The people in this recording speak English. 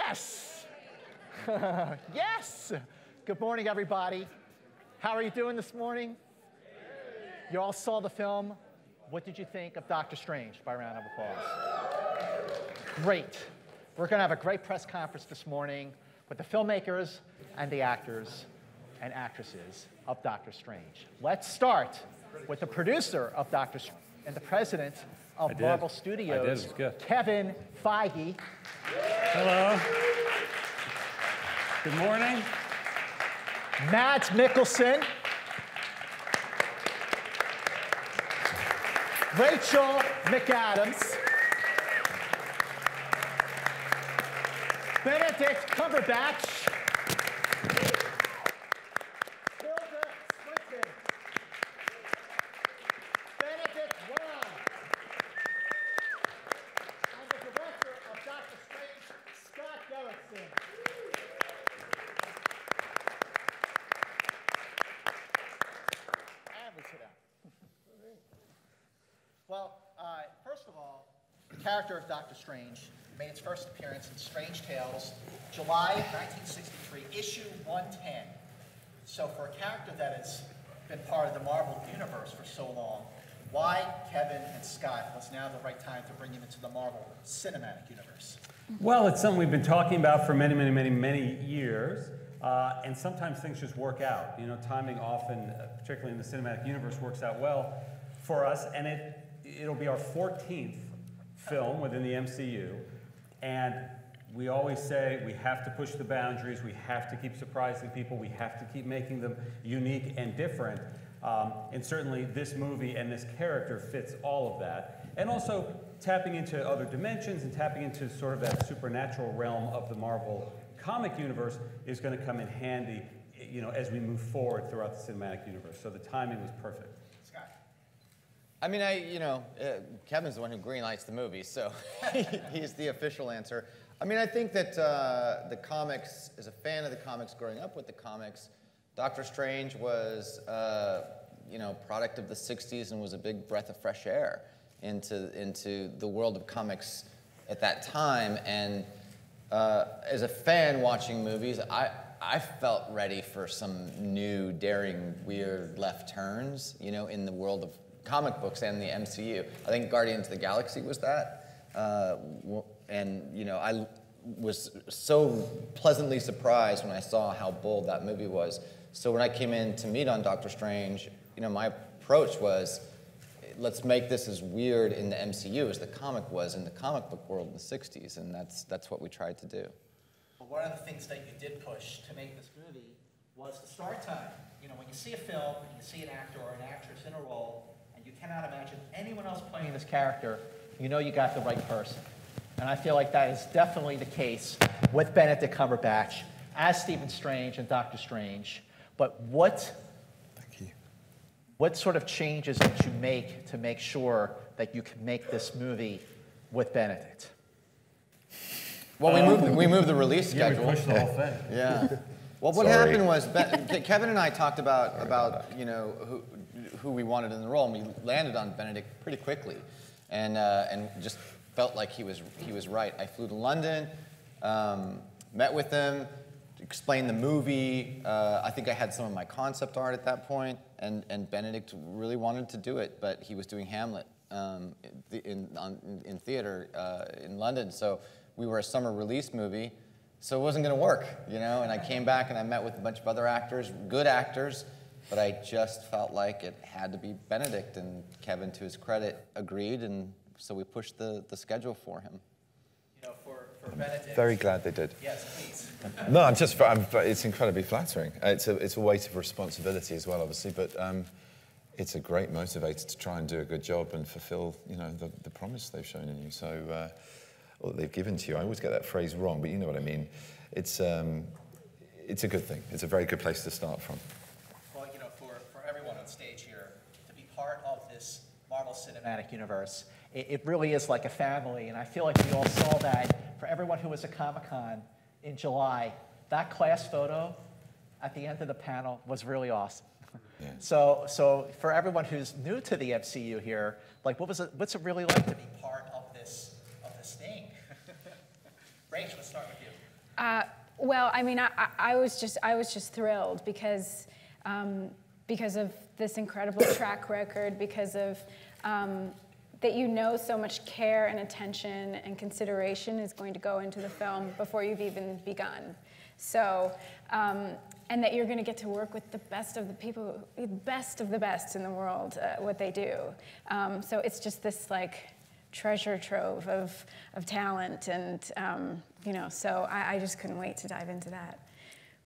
Yes! Yes! Good morning, everybody. How are you doing this morning? You all saw the film. What did you think of Doctor Strange? By a round of applause. Great. We're going to have a great press conference this morning with the filmmakers and the actors and actresses of Doctor Strange. Let's start with the producer of Doctor Strange and the president of Marvel Studios, Kevin Feige. Hello. Good morning. Mads Mikkelsen. Rachel McAdams. Benedict Cumberbatch. Tilda Swinton. Benedict Wong. And the director of Doctor Strange, Scott Derrickson. And we sit down. Well, first of all, the character of Doctor Strange made its first appearance in Strange Tales, July 1963, issue 110. So for a character that has been part of the Marvel universe for so long, why, Kevin and Scott, was now the right time to bring him into the Marvel Cinematic Universe? Well, it's something we've been talking about for many, many, many, many years. And sometimes things just work out. You know, timing often, particularly in the cinematic universe, works out well for us. And it'll be our 14th film within the MCU. And we always say we have to push the boundaries, we have to keep surprising people, we have to keep making them unique and different. And certainly this movie and this character fits all of that. And also tapping into other dimensions and tapping into sort of that supernatural realm of the Marvel comic universe is going to come in handy, you know, as we move forward throughout the cinematic universe. So the timing was perfect. I mean, Kevin's the one who greenlights the movie, so he's the official answer. I mean, I think that the comics, as a fan of the comics, growing up with the comics, Doctor Strange was, product of the 60s and was a big breath of fresh air into the world of comics at that time. And as a fan watching movies, I felt ready for some new, daring, weird left turns, you know, in the world of comic books and the MCU. I think Guardians of the Galaxy was that. And, you know, I was so pleasantly surprised when I saw how bold that movie was. So when I came in to meet on Doctor Strange, you know, my approach was, let's make this as weird in the MCU as the comic was in the comic book world in the 60s, and that's what we tried to do. Well, one of the things that you did push to make this movie was the start time. You know, when you see a film and you see an actor or an actress in a role, and you cannot imagine anyone else playing this character, you know you got the right person. And I feel like that is definitely the case with Benedict Cumberbatch as Stephen Strange and Doctor Strange. But what sort of changes did you make to make sure that you can make this movie with Benedict? Well, we moved the release schedule. Yeah, we pushed the whole thing. Yeah. Well, what happened was Kevin and I talked about you know who we wanted in the role, and we landed on Benedict pretty quickly, and just felt like he was right. I flew to London, met with him, explained the movie. I think I had some of my concept art at that point, and Benedict really wanted to do it, but he was doing Hamlet in theater in London, so we were a summer release movie. So it wasn't going to work, you know, and I came back and I met with a bunch of other actors, good actors, but I just felt like it had to be Benedict, and Kevin, to his credit, agreed, and so we pushed the schedule for him. You know, for Benedict. Very glad they did. Yes, please. No, it's incredibly flattering. It's a weight of responsibility as well, obviously, but it's a great motivator to try and do a good job and fulfill, you know, the promise they've shown in you. So. Or they've given to you. I always get that phrase wrong, but you know what I mean. It's a good thing. It's a very good place to start from. Well, you know, for everyone on stage here, to be part of this Marvel Cinematic Universe, it really is like a family, and I feel like we all saw that for everyone who was at Comic-Con in July. That class photo at the end of the panel was really awesome. Yeah. So for everyone who's new to the MCU here, like what's it really like to be part of this thing? Rach, let's start with you. Well, I mean, I was just thrilled because of this incredible track record, because of that so much care and attention and consideration is going to go into the film before you've even begun. So, and that you're going to get to work with the best of the people, the best of the best in the world, what they do. So it's just this like treasure trove of talent, and so I just couldn't wait to dive into that.